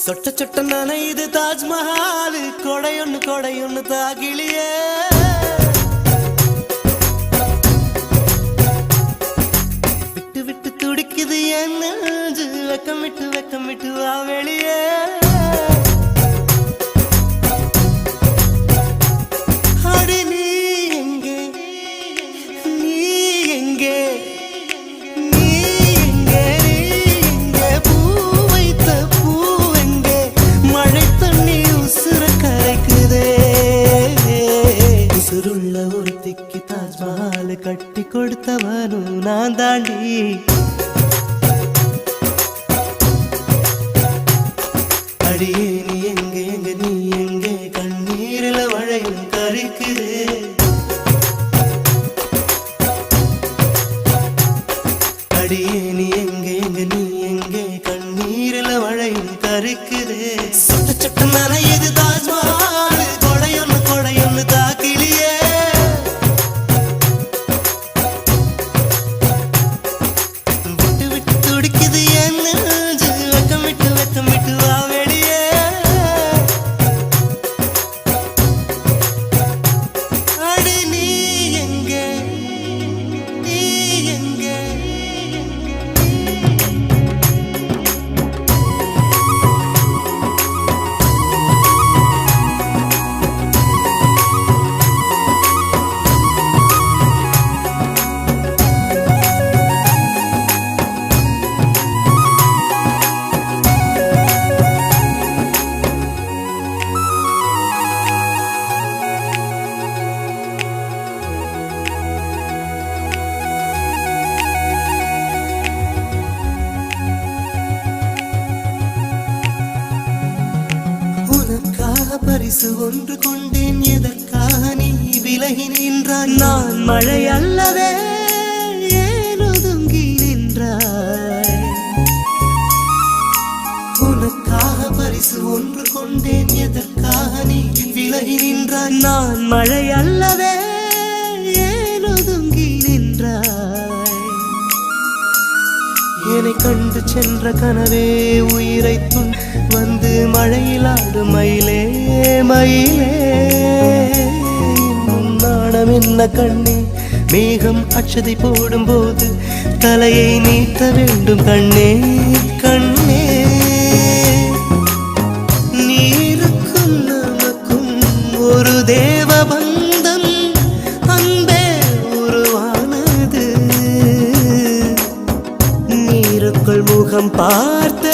சொட்ட சொட்ட நனையுது தாஜ்மஹால் கொடையொன்னு தாகிலியே விட்டு விட்டு துடிக்குது என் நெஞ்சு வெக்கம் விட்டு வா வெளியே அடி நீ எங்கே உசுருள்ள ஒருத்திக்கு தாஜ்மஹால் கட்டி கொடுத்தவனும் நான் தாண்டி அடியே நீ எங்கே கண்ணீரில வளையும் கரிக்குது அடியே நீ எங்கே கண்ணீரில வளையும் கரிக்குது சொட்ட சொட்ட நனையுது தாஜ்மஹால் கொடையொன்னு தாக்கிலியே விட்டு விட்டு துடிக்குது என் நெஞ்சு வெக்கம் விட்டு வா வெளியே அடி நீ எங்கே பரிசு ஒன்று கொண்டேன் எதற்காக நீ விலகி நின்றாய் நான் மழை அல்லவே ஏன் ஒதுங்கி நின்றாய் உனக்காக பரிசு ஒன்று கொண்டேன் எதற்காக நீ விலகி நின்றாய் நான் மழை அல்லவே ஏன் ஒதுங்கி நின்றாய் என்னை கண்டு சென்ற கனவே உயிரை வந்து மழையில் ஆடும் மயிலே நாணம் என்ன கண்ணே மேகம் அச்சதை போடும் போது தலையை நீட்ட வேண்டும் கண்ணே நீருக்கும் நமக்கும் ஒரு தேவ பந்தம் அன்பே உருவானது நீருக்குள் முகம் பார்த்த